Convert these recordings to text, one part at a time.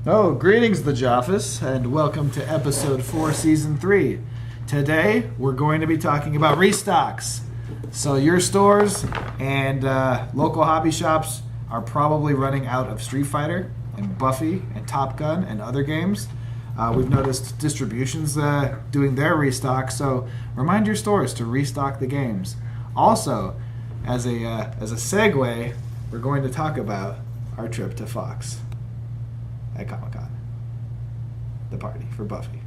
Oh, greetings, the Joffice, and welcome to episode 4, season 3. Today, we're going to be talking about restocks. So your stores and local hobby shops are probably running out of Street Fighter and Buffy and Top Gun and other games. We've noticed distributions doing their restock, so remind your stores to restock the games. Also, as a segue, we're going to talk about our trip to Fox at Comic-Con. The party for Buffy.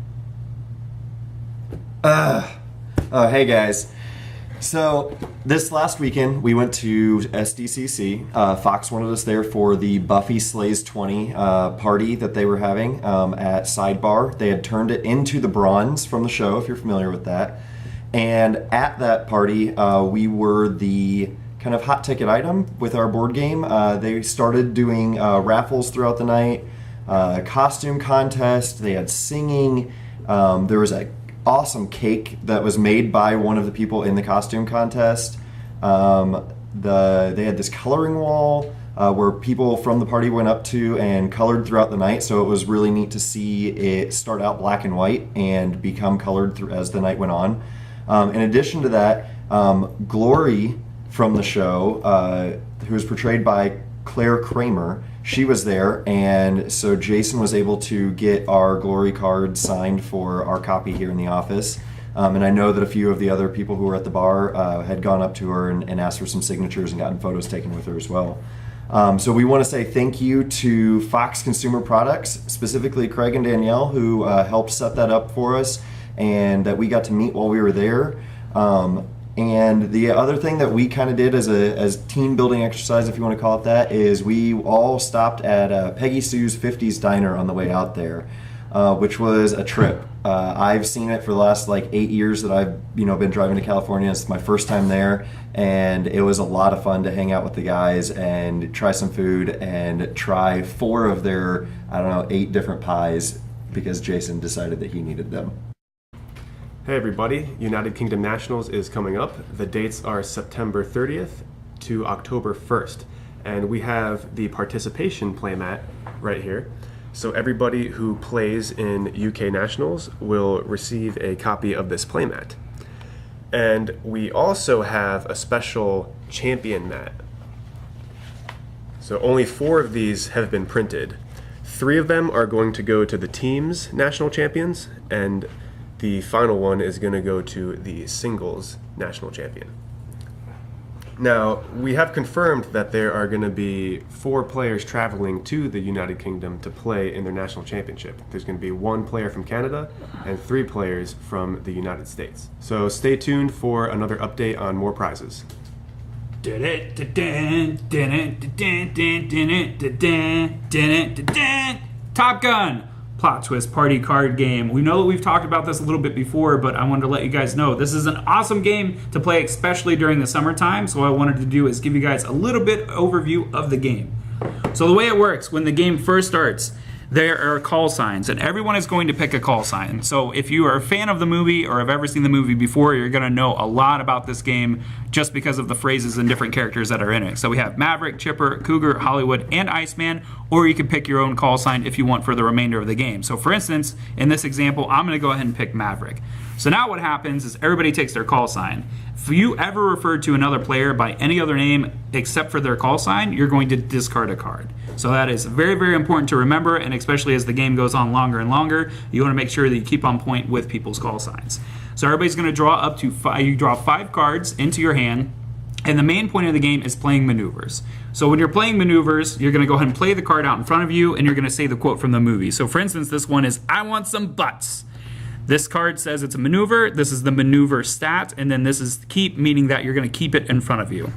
Hey guys. So this last weekend we went to SDCC. Fox wanted us there for the Buffy Slays 20 party that they were having at Sidebar. They had turned it into the bronze from the show, if you're familiar with that. And at that party, we were the kind of hot ticket item with our board game. They started doing raffles throughout the night. Costume contest, they had singing, there was an awesome cake that was made by one of the people in the costume contest. They had this coloring wall where people from the party went up to and colored throughout the night, so it was really neat to see it start out black and white and become colored as the night went on. In addition to that, Glory from the show, who was portrayed by Claire Kramer, she was there, and so Jason was able to get our Glory card signed for our copy here in the office. And I know that a few of the other people who were at the bar had gone up to her and asked for some signatures and gotten photos taken with her as well. So we want to say thank you to Fox Consumer Products, specifically Craig and Danielle, who helped set that up for us and that we got to meet while we were there. And the other thing that we kind of did as team building exercise, if you want to call it that, is we all stopped at Peggy Sue's 50s Diner on the way out there, which was a trip. I've seen it for the last 8 years that I've been driving to California. It's my first time there, and it was a lot of fun to hang out with the guys and try some food and try 4 of their 8 different pies because Jason decided that he needed them. Hey everybody, United Kingdom Nationals is coming up. The dates are September 30th to October 1st. And we have the participation playmat right here. So everybody who plays in UK Nationals will receive a copy of this playmat. And we also have a special champion mat. So only 4 of these have been printed. 3 of them are going to go to the team's national champions, and the final one is going to go to the singles national champion. Now, we have confirmed that there are going to be 4 players traveling to the United Kingdom to play in their national championship. There's going to be 1 player from Canada and 3 players from the United States. So stay tuned for another update on more prizes. Top Gun! Plot twist party card game. We know that we've talked about this a little bit before, but I wanted to let you guys know this is an awesome game to play, especially during the summertime. So what I wanted to do is give you guys a little bit overview of the game. So the way it works, when the game first starts, there are call signs, and everyone is going to pick a call sign. So if you are a fan of the movie or have ever seen the movie before, you're going to know a lot about this game just because of the phrases and different characters that are in it. So we have Maverick, Chipper, Cougar, Hollywood, and Iceman, or you can pick your own call sign if you want for the remainder of the game. So for instance, in this example, I'm going to go ahead and pick Maverick. So now what happens is everybody takes their call sign. If you ever refer to another player by any other name except for their call sign, you're going to discard a card. So that is very, very important to remember, and especially as the game goes on longer and longer, you want to make sure that you keep on point with people's call signs. So everybody's going to draw up to 5, you draw 5 cards into your hand, and the main point of the game is playing maneuvers. So when you're playing maneuvers, you're going to go ahead and play the card out in front of you, and you're going to say the quote from the movie. So for instance, this one is, "I want some butts." This card says it's a maneuver, this is the maneuver stat, and then this is keep, meaning that you're going to keep it in front of you.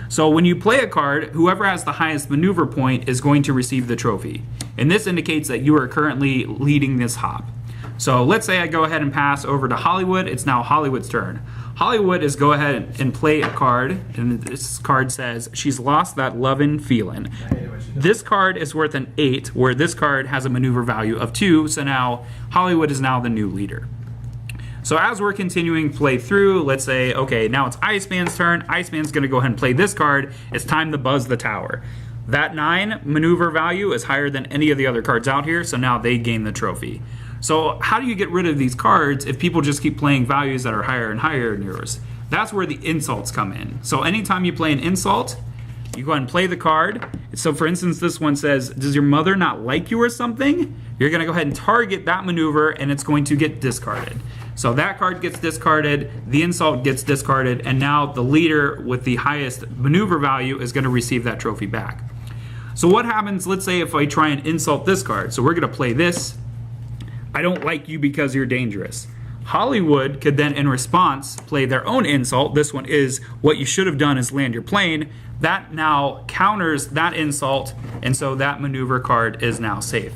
So when you play a card, whoever has the highest maneuver point is going to receive the trophy. And this indicates that you are currently leading this hop. So let's say I go ahead and pass over to Hollywood. It's now Hollywood's turn. Hollywood is go ahead and play a card, and this card says, "She's lost that lovin' feelin'." This card is worth an 8, where this card has a maneuver value of 2, so now Hollywood is now the new leader. So as we're continuing to play through, let's say, okay, now it's Iceman's turn. Iceman's gonna go ahead and play this card. It's time to buzz the tower. That 9 maneuver value is higher than any of the other cards out here, so now they gain the trophy. So how do you get rid of these cards if people just keep playing values that are higher and higher than yours? That's where the insults come in. So anytime you play an insult, you go ahead and play the card. So for instance, this one says, does your mother not like you or something? You're gonna go ahead and target that maneuver and it's going to get discarded. So that card gets discarded, the insult gets discarded, and now the leader with the highest maneuver value is gonna receive that trophy back. So what happens, let's say if I try and insult this card. So we're gonna play this. I don't like you because you're dangerous. Hollywood could then, in response, play their own insult. This one is, what you should have done is land your plane. That now counters that insult, and so that maneuver card is now safe.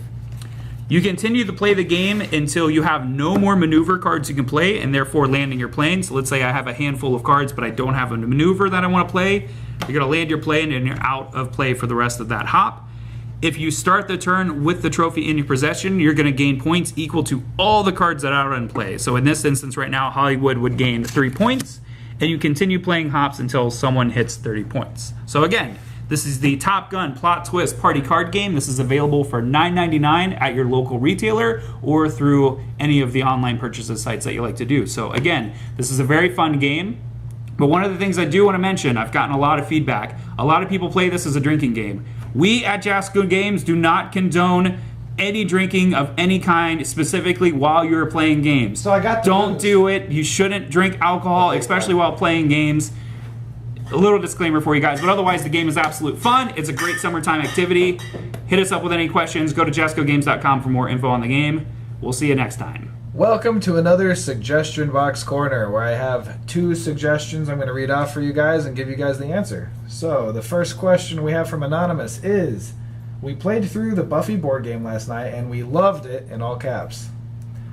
You continue to play the game until you have no more maneuver cards you can play, and therefore landing your plane. So let's say I have a handful of cards, but I don't have a maneuver that I want to play. You're going to land your plane, and you're out of play for the rest of that hop. If you start the turn with the trophy in your possession, you're going to gain points equal to all the cards that are in play. So in this instance right now, Hollywood would gain 3 points, and you continue playing hops until someone hits 30 points. So again, this is the Top Gun Plot Twist Party Card Game. This is available for $9.99 at your local retailer or through any of the online purchases sites that you like to do. So again, this is a very fun game. But one of the things I do want to mention, I've gotten a lot of feedback. A lot of people play this as a drinking game. We at Jasco Games do not condone any drinking of any kind, specifically while you're playing games. So I got the Don't news. do it. You shouldn't drink alcohol, especially while playing games. A little disclaimer for you guys, but otherwise the game is absolute fun. It's a great summertime activity. Hit us up with any questions. Go to jascogames.com for more info on the game. We'll see you next time. Welcome to another Suggestion Box Corner, where I have 2 suggestions I'm going to read off for you guys and give you guys the answer. So, the first question we have from Anonymous is, we played through the Buffy board game last night and we loved it, in all caps.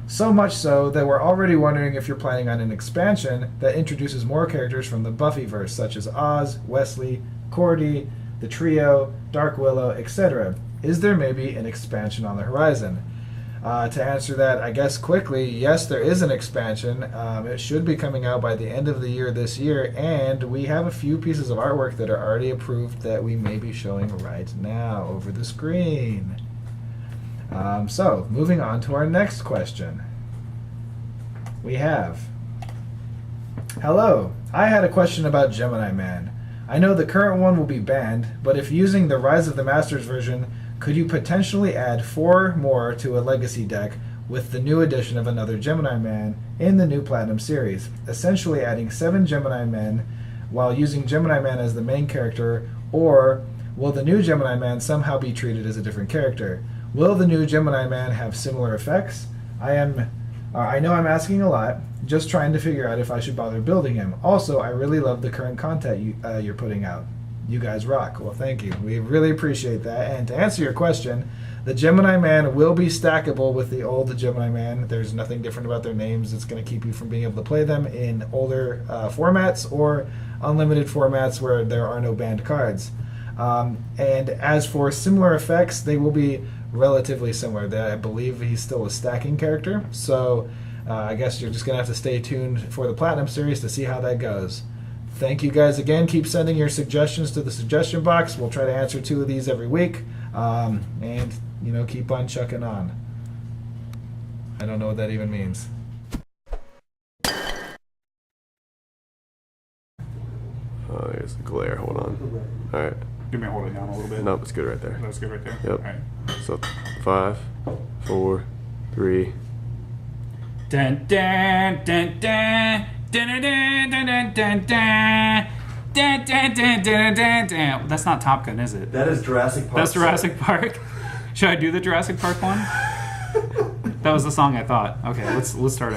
So much so that we're already wondering if you're planning on an expansion that introduces more characters from the Buffyverse, such as Oz, Wesley, Cordy, the Trio, Dark Willow, etc. Is there maybe an expansion on the horizon? To answer that, I guess quickly, yes, there is an expansion. It should be coming out by the end of the year this year, and we have a few pieces of artwork that are already approved that we may be showing right now over the screen. So, moving on to our next question. We have, hello, I had a question about Gemini Man. I know the current one will be banned, but if using the Rise of the Masters version, could you potentially add 4 more to a legacy deck with the new addition of another Gemini Man in the new Platinum series, essentially adding 7 Gemini Men while using Gemini Man as the main character, or will the new Gemini Man somehow be treated as a different character? Will the new Gemini Man have similar effects? I know I'm asking a lot, just trying to figure out if I should bother building him. Also, I really love the current content you're putting out. You guys rock. Well, thank you. We really appreciate that. And to answer your question, the Gemini Man will be stackable with the old Gemini Man. There's nothing different about their names. It's going to keep you from being able to play them in older formats or unlimited formats where there are no banned cards. And as for similar effects, they will be relatively similar. I believe he's still a stacking character. So I guess you're just going to have to stay tuned for the Platinum series to see how that goes. Thank you guys again. Keep sending your suggestions to the suggestion box. We'll try to answer 2 of these every week. And, keep on chucking on. I don't know what that even means. Oh, here's the glare. Hold on. All right. Give me a hold it down a little bit. Nope, it's good right there. That's good right there. Yep. All right. So 5, 4, 3. Dun, dun, dun, dun. Dun, dun, dun, dun, dun, dun, dun. Dun, dun, dun, dun, dun, dun. That's not Top Gun, is it? That is Jurassic Park. That's Jurassic Park. Should I do the Jurassic Park one? That was the song I thought. Okay, let's start over.